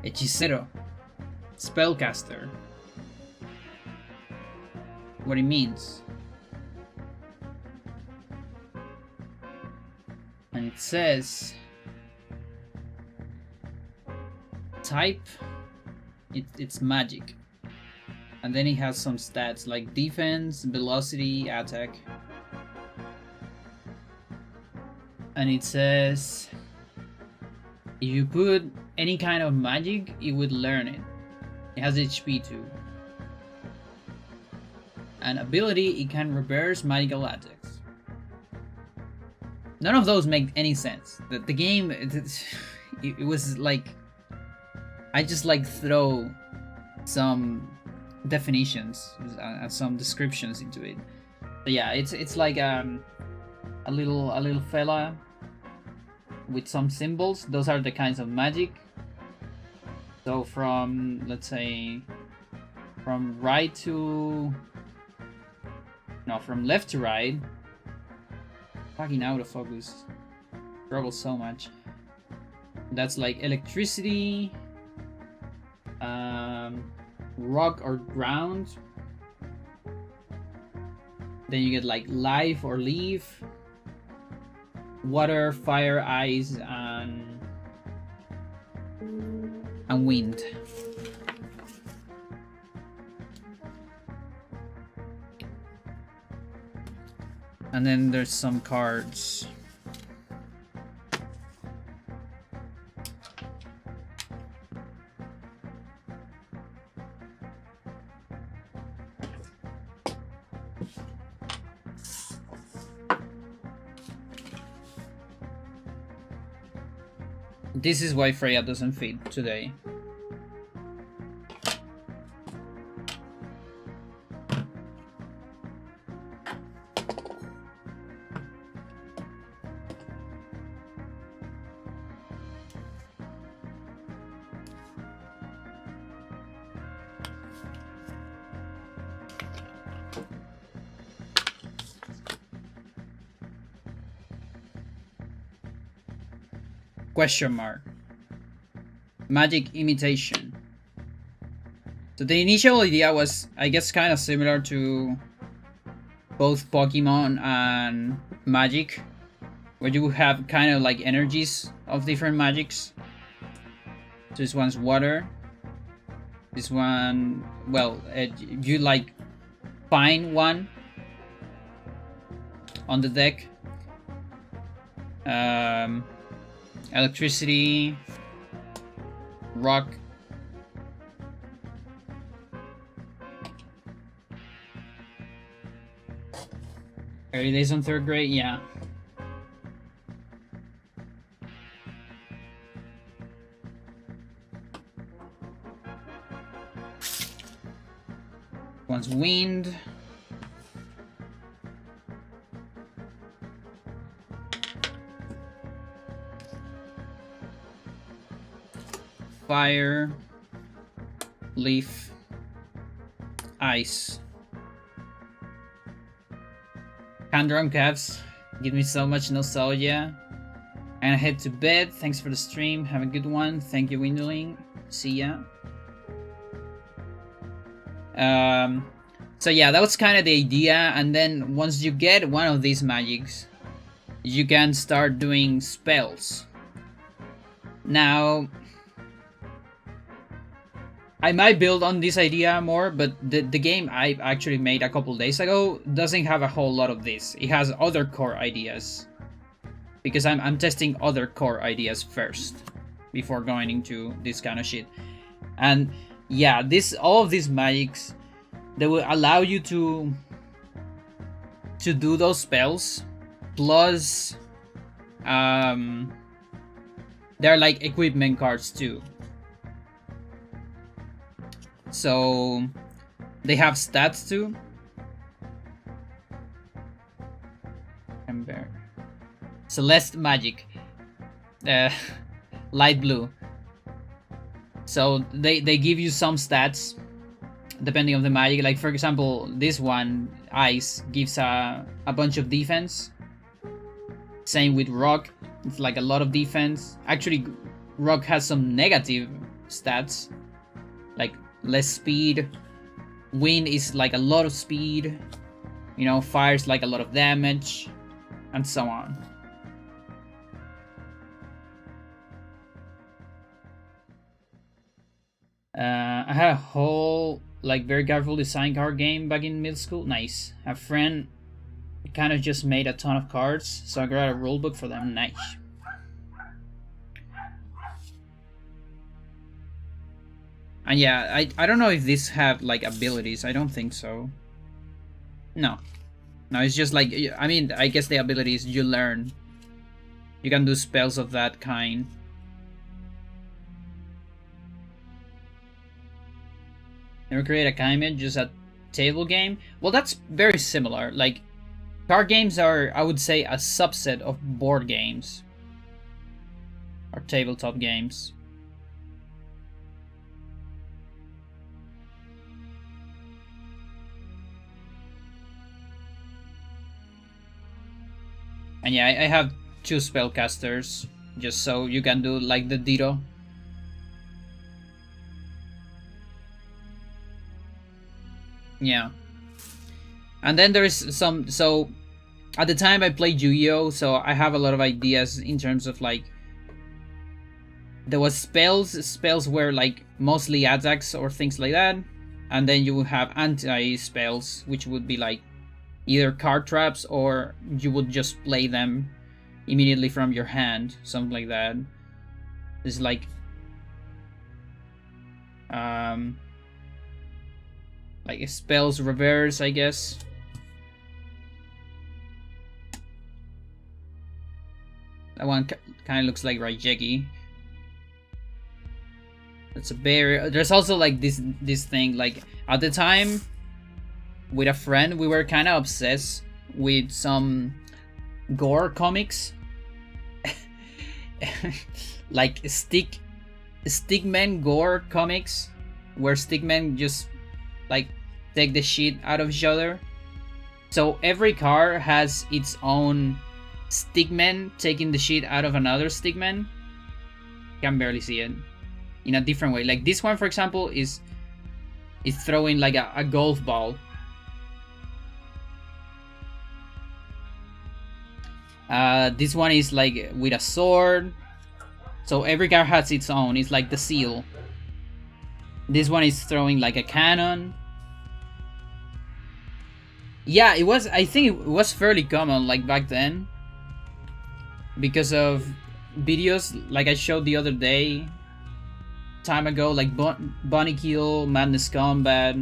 Hechicero. Spellcaster. What it means. And it says type, it's magic. And then it has some stats like defense, velocity, attack. And it says if you put any kind of magic, it would learn it. It has HP too. And ability, it can reverse magical attacks. None of those make any sense. The game, it was like, I just like throw some definitions and some descriptions into it. But yeah, it's like a little fella with some symbols. Those are the kinds of magic. So from, let's say, from right to, no, from left to right. Fucking out of focus. Struggle so much. That's like electricity, rock or ground. Then you get like life or leaf, water, fire, ice, and wind. And then there's some cards. This is why Freya doesn't fit today. Question mark. Magic imitation. So the initial idea was, I guess, kind of similar to both Pokemon and Magic, where you have kind of like energies of different magics. So this one's water. This one, well, you like find one on the deck. Electricity, rock, early days on 3rd grade, yeah. One's wind. Fire, leaf, ice. Pandora calves give me so much nostalgia. And I head to bed. Thanks for the stream. Have a good one. Thank you, Windling. See ya. So yeah, that was kind of the idea. And then once you get one of these magics, you can start doing spells. Now, I might build on this idea more, but the game I actually made a couple days ago doesn't have a whole lot of this. It has other core ideas. Because I'm testing other core ideas first before going into this kind of shit. And yeah, all of these magics, they will allow you to do those spells. Plus, they're like equipment cards too. So they have stats too. Ember. Celeste magic. Light blue. So they give you some stats depending on the magic. Like for example, this one, ice, gives a bunch of defense. Same with rock. It's like a lot of defense. Actually, rock has some negative stats, like less speed. Wind is like a lot of speed. You know, fire's like a lot of damage, and so on. I had a whole like very careful design card game back in middle school. Nice. A friend kind of just made a ton of cards, so I got a rule book for them. Nice. And yeah, I don't know if these have like abilities. I don't think so. No, it's just like, I mean, I guess the abilities you learn. You can do spells of that kind. Never create a Kaime, just a table game? Well, that's very similar. Like, card games are, I would say, a subset of board games. Or tabletop games. And yeah, I have 2 spellcasters, just so you can do like the Ditto. Yeah. And then there's some, so at the time I played Yu-Gi-Oh, so I have a lot of ideas in terms of like, there was spells were like mostly attacks or things like that, and then you would have anti-spells, which would be like either card traps or you would just play them immediately from your hand, something like that. It's like spells reverse, I guess. That one kind of looks like Raijeki. That's a bear. There's also like this thing, like at the time with a friend we were kind of obsessed with some gore comics. Like stickmen gore comics, where stickmen just like take the shit out of each other. So every car has its own stickman taking the shit out of another stickman. Can barely see it. In a different way. Like this one, for example, is throwing like a golf ball. This one is like with a sword. So every car has its own. It's like the seal. This one is throwing like a cannon. Yeah, it was. I think it was fairly common like back then, because of videos like I showed the other day, time ago, like Bunny Kill, Madness Combat,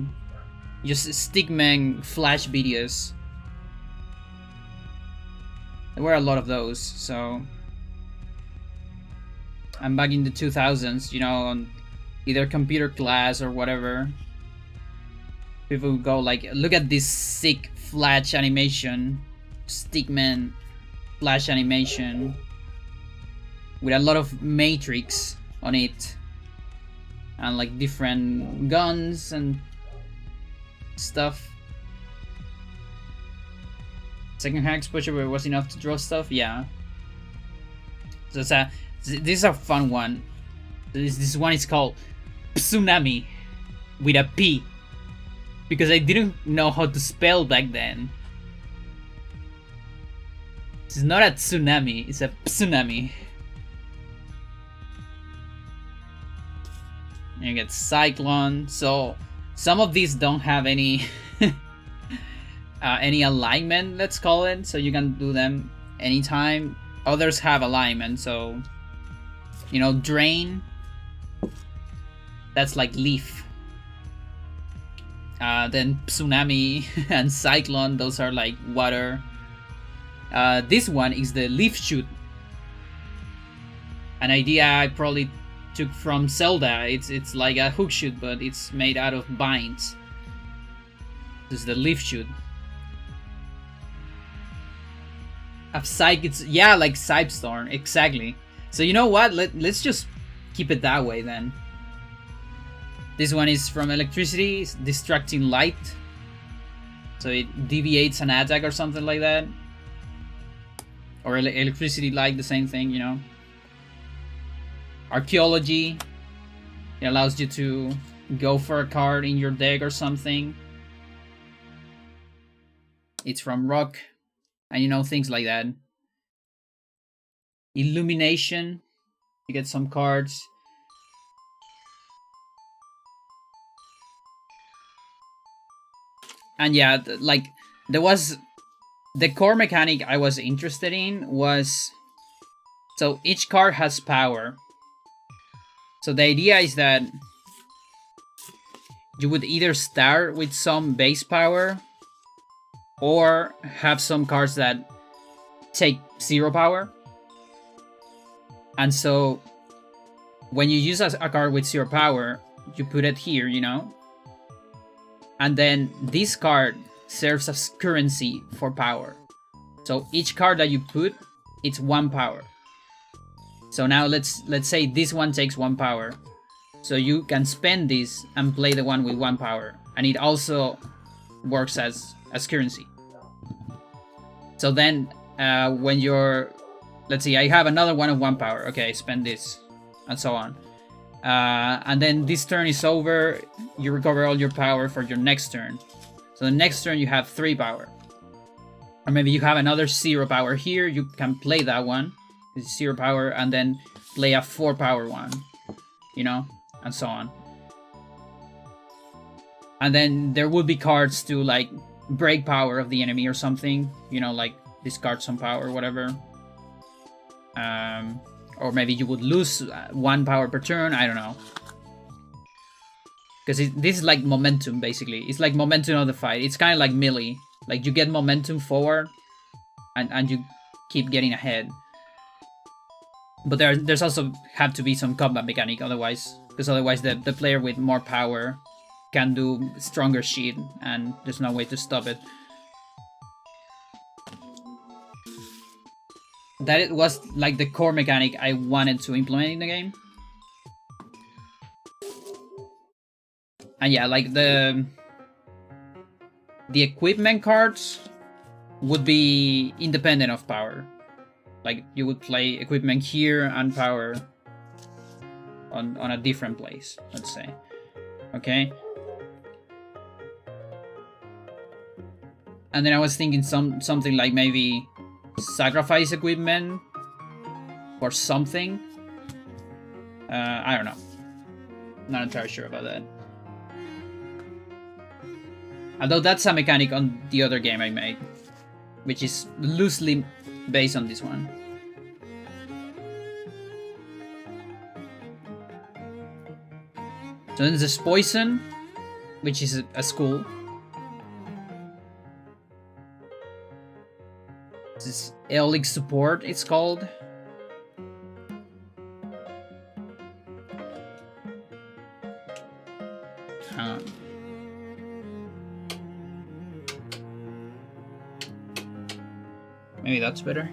just stickman flash videos. There were a lot of those, so. I'm back in the 2000s, you know, on either computer class or whatever. People would go like, look at this sick flash animation, stickman flash animation, with a lot of matrix on it, and like different guns and stuff. Second hand exposure was enough to draw stuff, yeah. So this is a fun one. This one is called Tsunami with a P, because I didn't know how to spell back then. It's not a tsunami, it's a tsunami. You get Cyclone. So some of these don't have any any alignment, let's call it, so you can do them anytime. Others have alignment, so you know, Drain, that's like leaf. Then Tsunami and Cyclone, those are like water. This one is the leaf shoot, an idea I probably took from Zelda. It's like a hook shoot, but it's made out of vines. This is the leaf shoot. Of Psych, it's, yeah, like Psystorm, exactly. So you know what? Let's just keep it that way then. This one is from Electricity, Distracting Light. So it deviates an attack or something like that. Or Electricity Light, the same thing, you know. Archaeology. It allows you to go for a card in your deck or something. It's from rock, and you know, things like that. Illumination, you get some cards. And yeah, like there was the core mechanic I was interested in was, so each card has power. So the idea is that you would either start with some base power or have some cards that take 0 power. And so when you use a card with 0 power, you put it here, you know? And then this card serves as currency for power. So each card that you put, it's 1 power. So now let's say this one takes 1 power. So you can spend this and play the one with 1 power. And it also works as currency. So then when you're, let's see, I have another one of 1 power. Okay, spend this, and so on. And then this turn is over, you recover all your power for your next turn. So the next turn you have 3 power. Or maybe you have another 0 power here, you can play that one, it's 0 power, and then play a 4 power one, you know, and so on. And then there would be cards to like break power of the enemy or something, you know, like discard some power or whatever. Or maybe you would lose 1 power per turn, I don't know. Because this is like momentum, basically. It's like momentum of the fight. It's kind of like melee. Like you get momentum forward, and you keep getting ahead. But there's also have to be some combat mechanic, otherwise. Because otherwise the player with more power can do stronger shit, and there's no way to stop it. That it was like the core mechanic I wanted to implement in the game. And yeah, like the equipment cards would be independent of power. Like you would play equipment here and power on a different place, let's say. Okay. And then I was thinking something like maybe sacrifice equipment or something. I don't know. Not entirely sure about that. Although that's a mechanic on the other game I made, which is loosely based on this one. So then there's Poison, which is a school. This is Aeolic Support, it's called. Maybe that's better.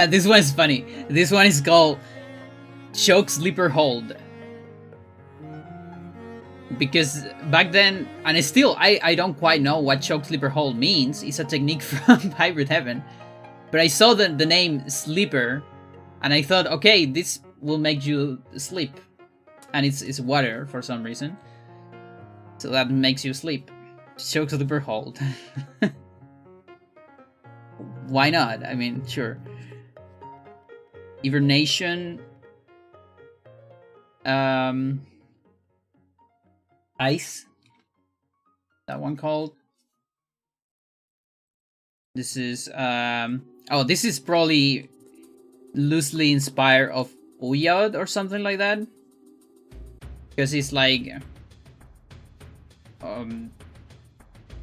This one is funny. This one is called Choke Sleeper Hold. Because back then, and still, I don't quite know what Choke Sleeper Hold means. It's a technique from Hybrid Heaven. But I saw the name Sleeper, and I thought, okay, this will make you sleep. And it's water for some reason. So that makes you sleep. Choke Sleeper Hold. Why not? I mean, sure. Hibernation. Ice. That one called. This is oh, this is probably loosely inspired of Uyod or something like that. Because it's like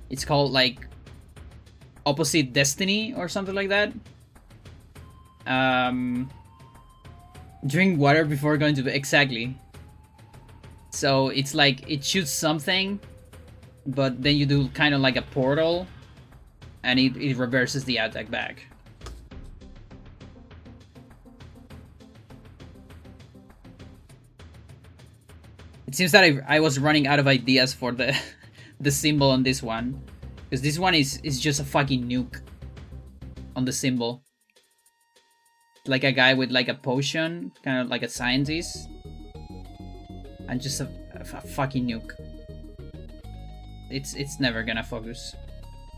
it's called like Opposite Destiny or something like that. Drink water before going to bed. Exactly. So it's like it shoots something, but then you do kind of like a portal, and it reverses the attack back. It seems that I was running out of ideas for the the symbol on this one, because this one is just a fucking nuke on the symbol. like a guy with like a potion, kind of like a scientist, and just a fucking nuke. It's never gonna focus,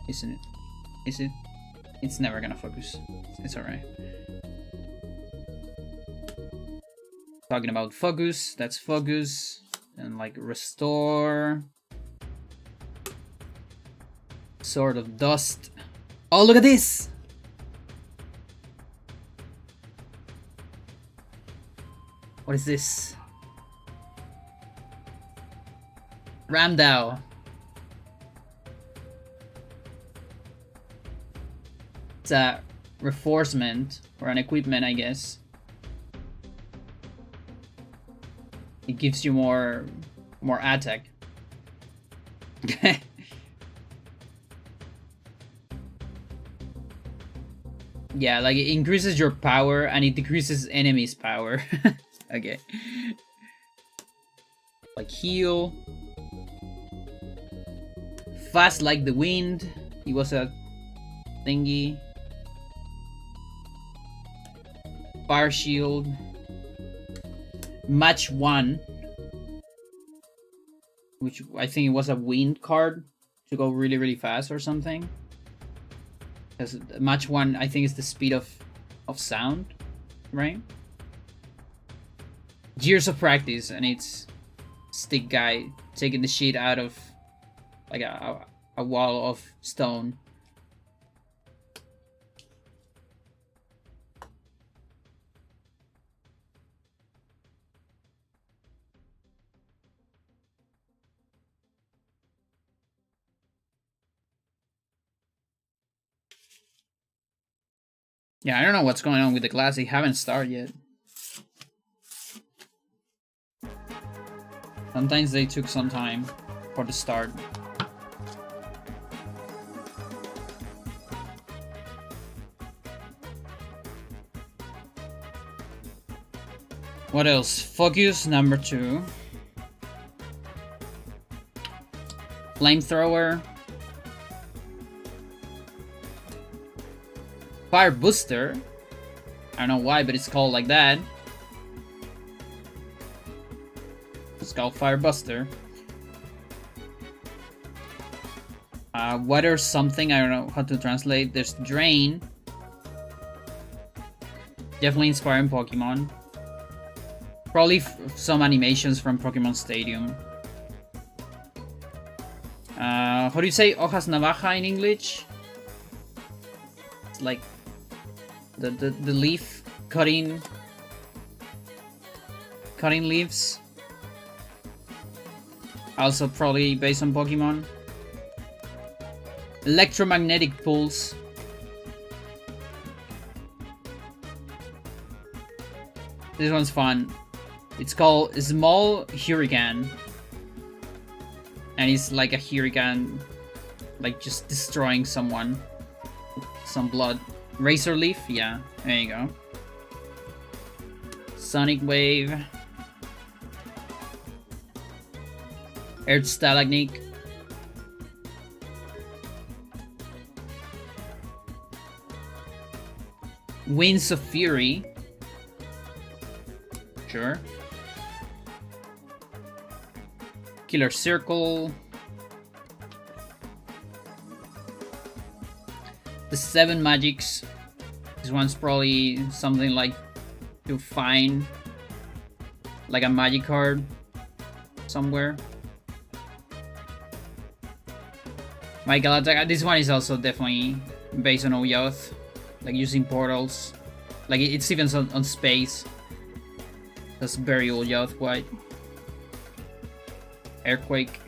isn't it? Is it? It's never gonna focus. It's alright. Talking about focus, that's focus. And like restore. Sword of dust. Oh, look at this! What is this? Ramdao. It's a reinforcement or an equipment, I guess. It gives you more attack. Yeah, like it increases your power and it decreases enemies' power. Okay. Like heal. Fast like the wind. He was a thingy. Fire shield. Match 1. Which I think it was a wind card to go really, really fast or something. Because match 1 I think is the speed of sound, right? Years of practice, and it's stick guy taking the shit out of like a wall of stone. Yeah, I don't know what's going on with the class. They haven't started yet. Sometimes they took some time for the start. What else? Focus number 2. Flamethrower. Fire booster. I don't know why, but it's called like that. It's called Fire Buster. Water something, I don't know how to translate. There's Drain. Definitely inspiring Pokemon. Probably some animations from Pokemon Stadium. How do you say hojas navaja in English? It's like the leaf cutting leaves. Also probably based on Pokemon. Electromagnetic pulse. This one's fun. It's called Small Hurricane. And it's like a hurricane, like just destroying someone. Some blood. Razor Leaf? Yeah, there you go. Sonic Wave. Earth Stalagnic. Winds of Fury. Sure. Killer Circle. The 7 Magics. This one's probably something like to find like a magic card somewhere. My Galactic. This one is also definitely based on Oyoth, like using portals. Like it's even on space. That's very Oyoth white. Earthquake.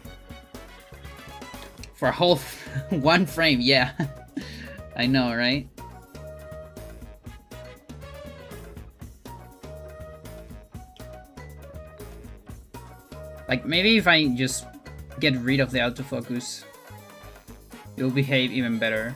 For a whole one frame, yeah. I know, right? Like maybe if I just get rid of the autofocus, it'll behave even better.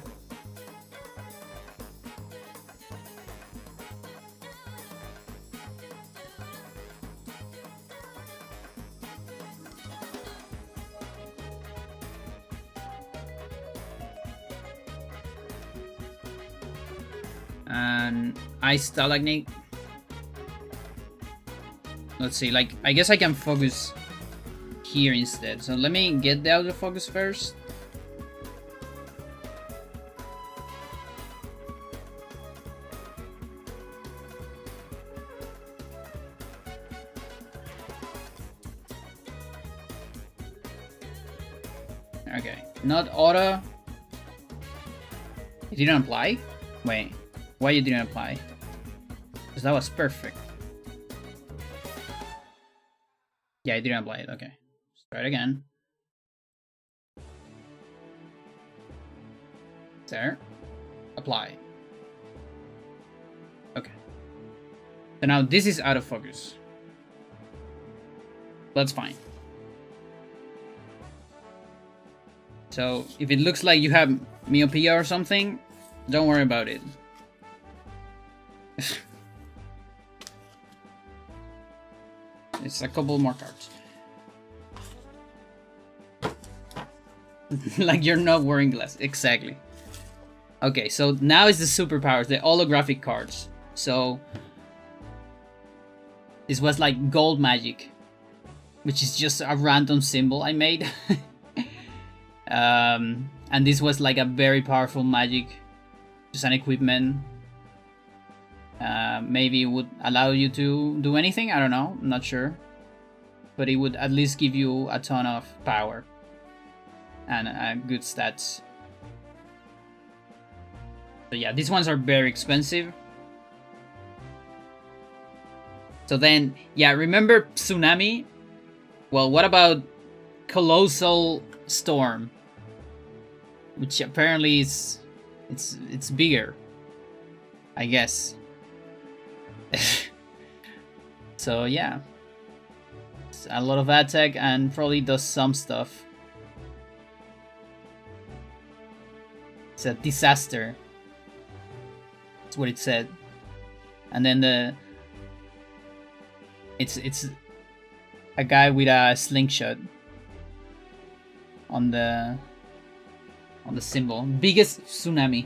and ice stalagmite. Let's see, like, I guess I can focus here instead. So let me get the autofocus first. Okay, not auto. It didn't apply? Wait, why you didn't apply? Because that was perfect. Yeah, it didn't apply it, okay. Let's try it again. There. Apply. Okay. So now this is out of focus. That's fine. So if it looks like you have myopia or something, don't worry about it. It's a couple more cards. Like you're not wearing glasses. Exactly. Okay, so now it's the superpowers, the holographic cards. So this was like gold magic, which is just a random symbol I made. And this was like a very powerful magic, just an equipment. Maybe it would allow you to do anything, I don't know, I'm not sure. But it would at least give you a ton of power and good stats. So yeah, these ones are very expensive. So then, yeah, remember Tsunami? Well, what about Colossal Storm? Which apparently is it's bigger, I guess. So yeah, it's a lot of attack and probably does some stuff. It's a disaster. That's what it said. And then it's a guy with a slingshot on the symbol. Biggest tsunami.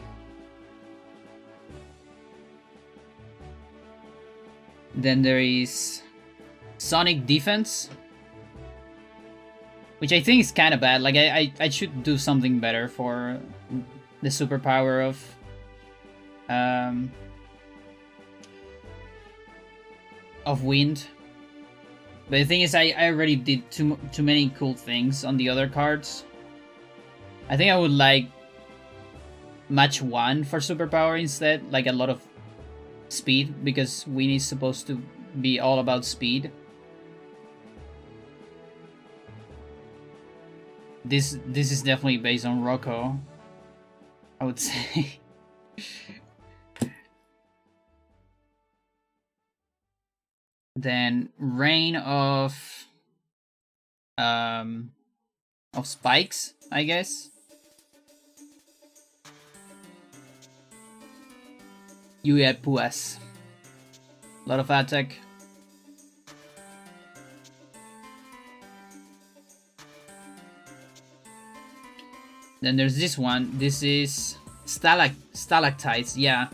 Then there is Sonic Defense, which I think is kind of bad. Like I should do something better for the superpower of wind. But the thing is, I already did too many cool things on the other cards. I think I would like match 1 for superpower instead, like a lot of speed, because wind is supposed to be all about speed. This is definitely based on Rocco, I would say. Then rain of spikes, I guess. Lluvia de púas. A lot of attack. Then there's this one. This is stalactites. Yeah.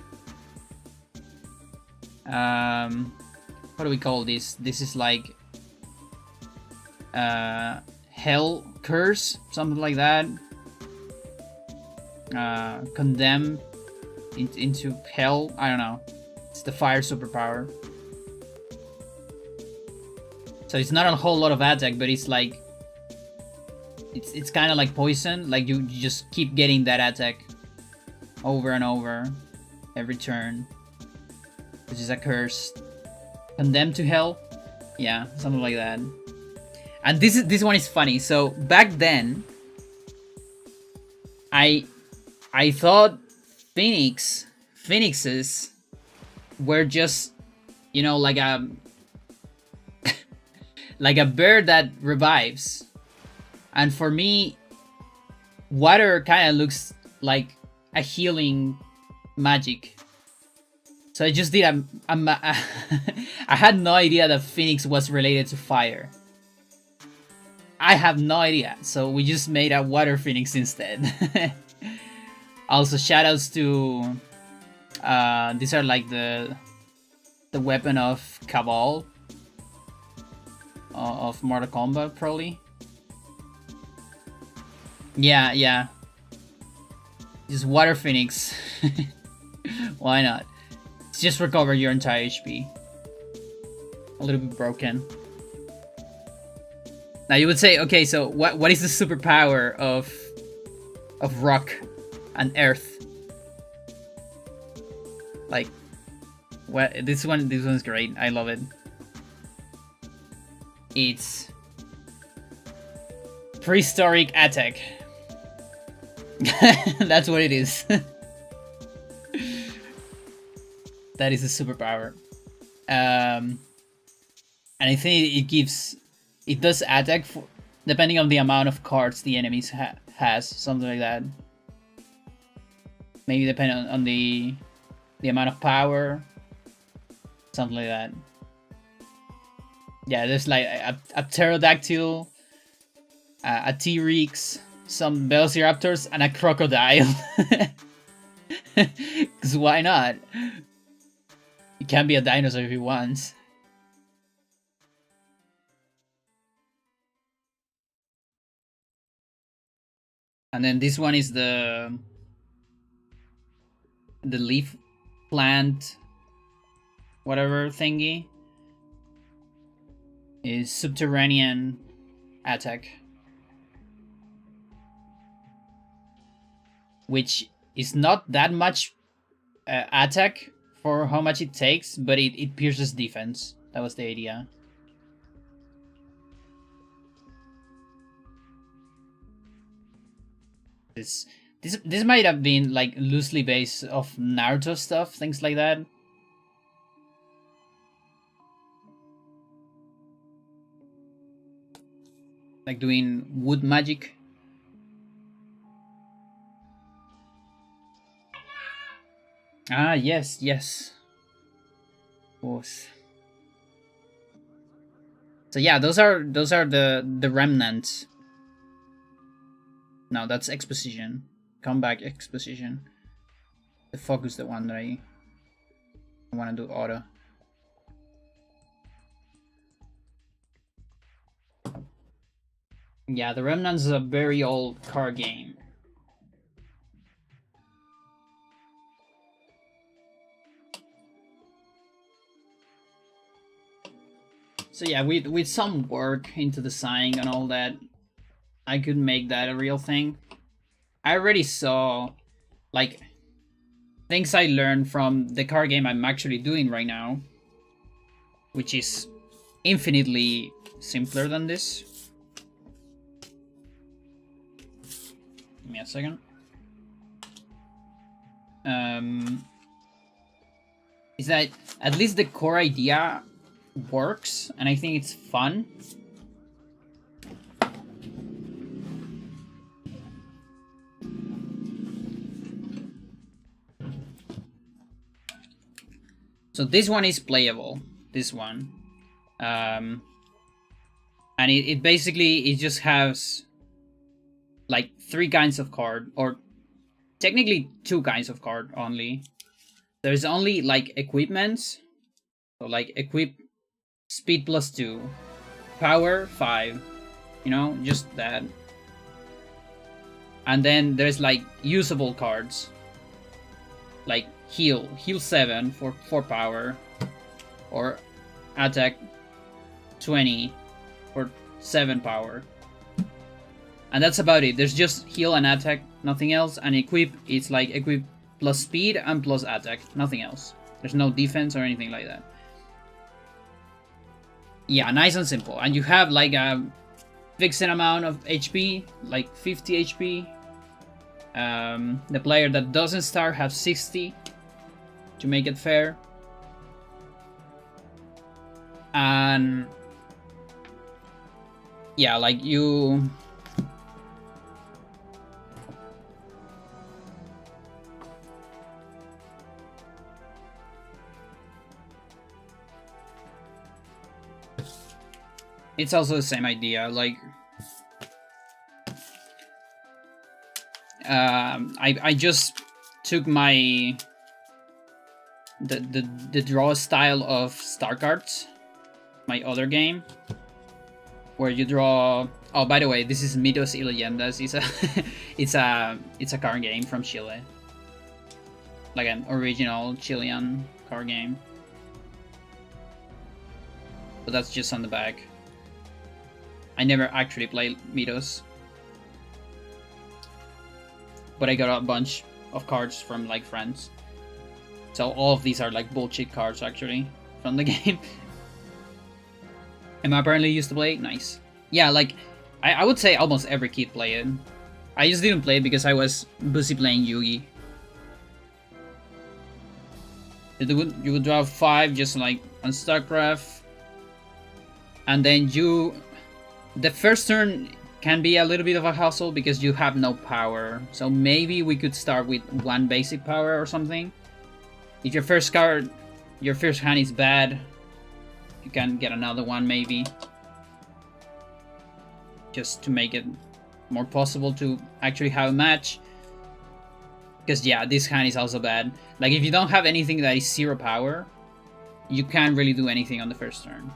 What do we call this? This is like hell curse, something like that. Condemn into hell. I don't know. It's the fire superpower. So it's not a whole lot of attack, but it's like it's kind of like poison. Like you just keep getting that attack over and over every turn, which is a curse. Condemned to hell, yeah, something like that. And this one is funny. So back then, I thought phoenixes were just, you know, like a like a bird that revives. And for me, water kind of looks like a healing magic. So I just did I had no idea that Phoenix was related to fire. I have no idea. So we just made a water Phoenix instead. Also, shoutouts to These are like the weapon of Cabal of Mortal Kombat, probably. Yeah, yeah. Just Water Phoenix. Why not? Just recover your entire HP. A little bit broken. Now you would say, okay, so what is the superpower of rock and earth? Like, what this one's great. I love it. It's prehistoric attack. That's what it is. That is a superpower. And I think it does attack for, depending on the amount of cards the enemies has, something like that. Maybe depending on the amount of power, something like that. Yeah, there's like a pterodactyl, a T-Rex, some velociraptors, and a crocodile. Because why not? It can be a dinosaur if he wants. And then this one is the leaf plant, whatever thingy. Is subterranean attack, which is not that much attack for how much it takes, but it pierces defense. That was the idea. This might have been like loosely based off Naruto stuff, things like that. Like doing wood magic. Ah, yes, yes. Of course. So yeah, those are the remnants. No, that's exposition. Comeback exposition. The focus, the one that I want to do auto. Yeah, the Remnants is a very old card game. So yeah, with some work into the design and all that, I could make that a real thing. I already saw, like, things I learned from the card game I'm actually doing right now, which is infinitely simpler than this. Give me a second. Is that at least the core idea works, and I think it's fun. So this one is playable, this one. And it basically, it just has like 3 kinds of card, or technically 2 kinds of card only. There's only like equipments. So like equip speed +2, power 5, you know, just that. And then there's like usable cards, like heal 7 for 4 power, or attack 20 for 7 power. And that's about it. There's just heal and attack, nothing else. And equip, it's like equip plus speed and plus attack, nothing else. There's no defense or anything like that. Yeah, nice and simple. And you have like a fixed amount of HP, like 50 HP. The player that doesn't start have 60 to make it fair. And yeah, like you... It's also the same idea, like... I just took my the draw style of Star Cards, my other game, where you draw. Oh, by the way, this is Mitos y Leyendas. It's a card game from Chile, like an original Chilean card game. But that's just on the back. I never actually played Mitos, but I got a bunch of cards from like friends. So all of these are like bullshit cards actually from the game. Am I apparently used to play? Nice. Yeah, like I would say almost every kid played it. I just didn't play it because I was busy playing Yugi. You would draw 5 just like on StarCraft, and then the first turn can be a little bit of a hassle because you have no power. So maybe we could start with 1 basic power or something. If your first hand is bad, you can get another one maybe. Just to make it more possible to actually have a match. Because yeah, this hand is also bad. Like if you don't have anything that is 0 power, you can't really do anything on the first turn.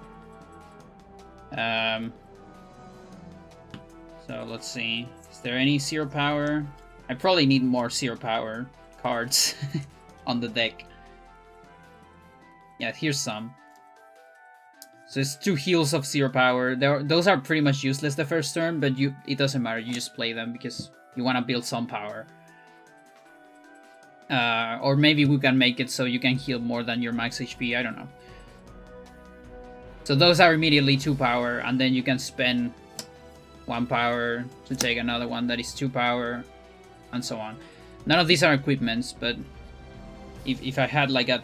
So let's see. Is there any 0 power? I probably need more 0 power cards on the deck. Yeah, here's some. So it's 2 heals of 0 power. Those are pretty much useless the first turn, but it doesn't matter. You just play them because you want to build some power. Or maybe we can make it so you can heal more than your max HP. I don't know. So those are immediately 2 power, and then you can spend 1 power to take another one that is 2 power, and so on. None of these are equipments, but if I had like an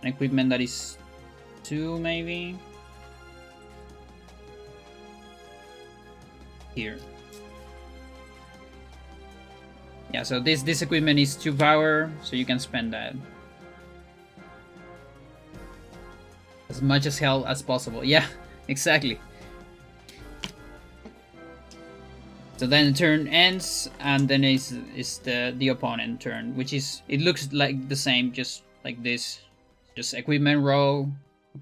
equipment that is 2 maybe. Here. Yeah, so this equipment is 2 power, so you can spend that. As much as hell as possible. Yeah, exactly. So then the turn ends, and then is the opponent turn, which is, it looks like the same, just like this. Just equipment row,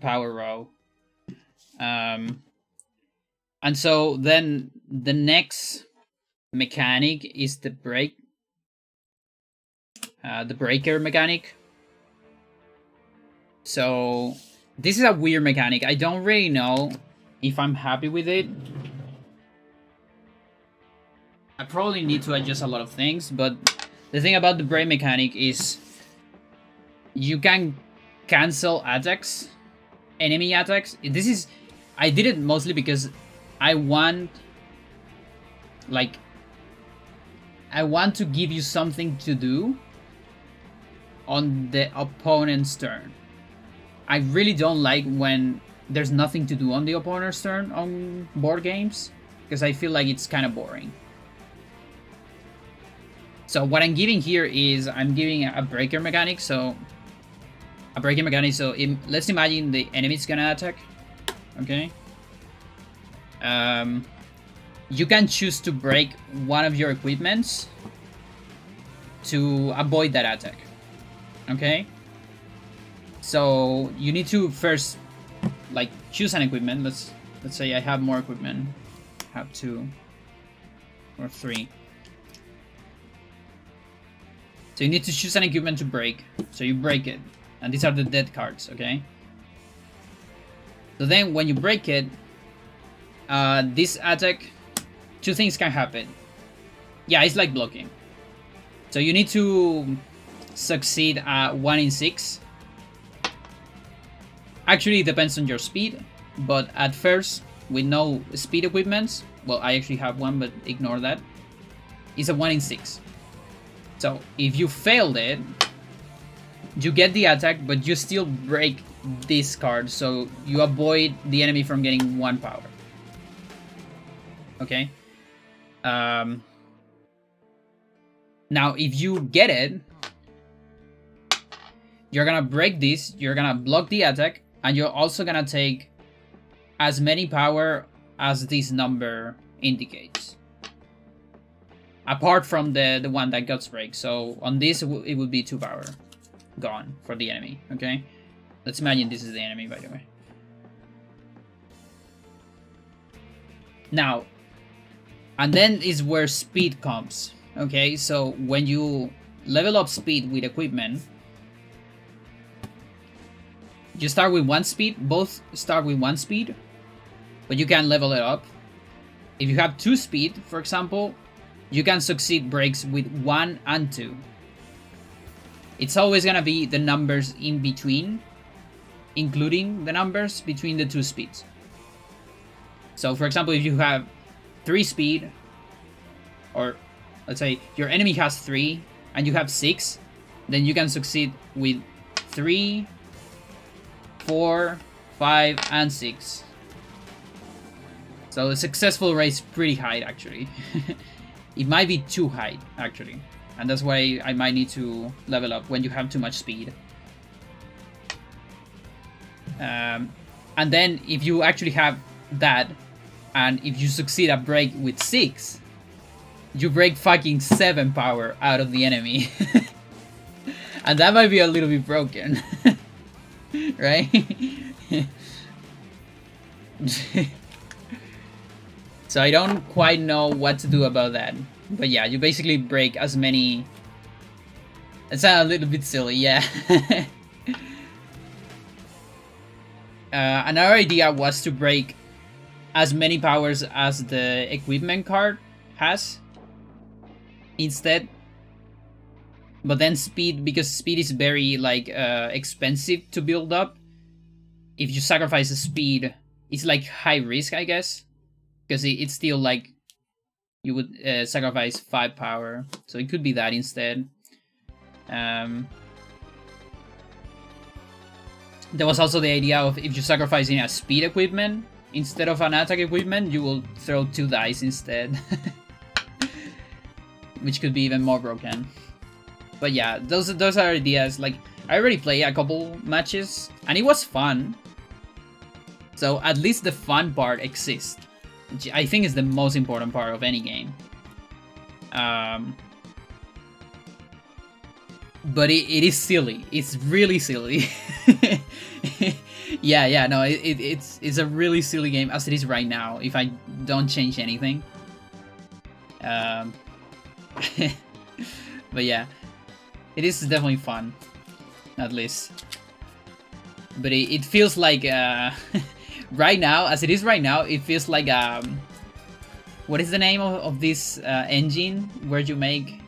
power row. And so then the next mechanic is the breaker mechanic. So this is a weird mechanic. I don't really know if I'm happy with it. I probably need to adjust a lot of things, but the thing about the break mechanic is you can cancel attacks, enemy attacks. I did it mostly because I want to give you something to do on the opponent's turn. I really don't like when there's nothing to do on the opponent's turn on board games, because I feel like it's kind of boring. So what I'm giving here is I'm giving a breaker mechanic. So let's imagine the enemy's gonna attack. Okay. You can choose to break one of your equipments to avoid that attack. Okay. So you need to first like choose an equipment. Let's say I have more equipment. I have 2 or 3. So you need to choose an equipment to break. So you break it. And these are the dead cards, okay? So then when you break it, this attack, 2 things can happen. Yeah, it's like blocking. So you need to succeed at 1 in 6. Actually, it depends on your speed. But at first, with no speed equipments, well, I actually have one, but ignore that. It's a 1 in 6. So if you failed it, you get the attack, but you still break this card, so you avoid the enemy from getting 1 power. Okay. Now, if you get it, you're gonna break this, you're gonna block the attack, and you're also gonna take as many power as this number indicates. Apart from the one that got break. So on this, it would be 2 power. gone for the enemy, okay? Let's imagine this is the enemy, by the way. Now, and then is where speed comes, okay? So when you level up speed with equipment, you start with 1 speed, both start with 1 speed, but you can level it up. If you have 2 speed, for example, you can succeed breaks with 1 and 2. It's always gonna be the numbers in between, including the numbers between the 2 speeds. So for example, if you have 3 speed, or let's say your enemy has 3 and you have 6, then you can succeed with 3, 4, 5, and 6. So the successful rate is pretty high, actually. It might be too high, actually. And that's why I might need to level up when you have too much speed. And then if you actually have that, and if you succeed a break with 6, you break fucking 7 power out of the enemy. And that might be a little bit broken. Right? So I don't quite know what to do about that. But yeah, you basically break as many... It's a little bit silly, yeah. Another idea was to break as many powers as the equipment card has instead. But then speed, because speed is very like expensive to build up. If you sacrifice the speed, it's like high risk, I guess, because it's still like you would sacrifice 5 power, so it could be that instead. There was also the idea of if you're sacrificing a speed equipment instead of an attack equipment, you will throw 2 dice instead, which could be even more broken. But yeah, those are ideas. Like, I already played a couple matches and it was fun. So at least the fun part exists, which I think is the most important part of any game. But it is silly. It's really silly. Yeah, no, it's a really silly game as it is right now, if I don't change anything. But yeah, it is definitely fun, at least. But it feels like right now, as it is right now, it feels like what is the name of this engine where you make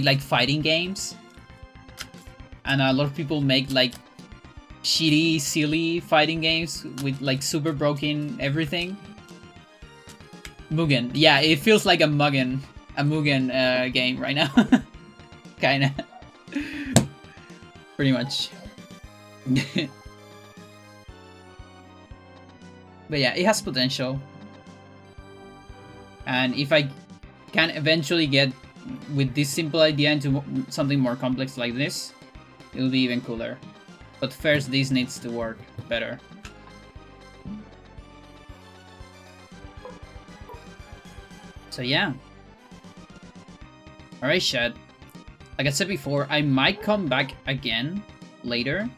like fighting games, and a lot of people make like shitty, silly fighting games with like super broken everything. Mugen, yeah, it feels like a Mugen game right now, kinda, pretty much. But yeah, it has potential, and if I can eventually get with this simple idea into something more complex like this, it'll be even cooler. But first, this needs to work better. So yeah. Alright, chat. Like I said before, I might come back again later.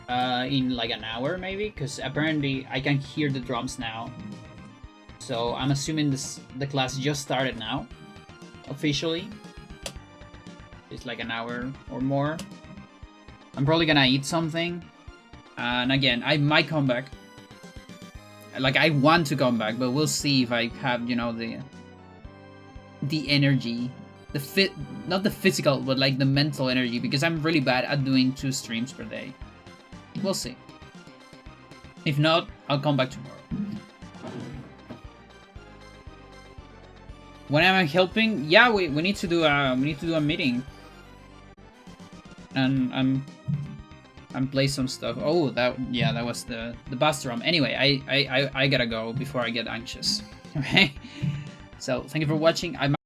In like an hour maybe, because apparently I can hear the drums now. So I'm assuming the class just started now, officially. It's like an hour or more. I'm probably gonna eat something, and again, I might come back. Like, I want to come back, but we'll see if I have, you know, the energy, not the physical, but like the mental energy, because I'm really bad at doing 2 streams per day. We'll see. If not, I'll come back tomorrow. When am I helping? Yeah, we need to do a meeting, and I'm play some stuff. Oh, that was the bass drum. Anyway, I gotta go before I get anxious. Okay. So thank you for watching.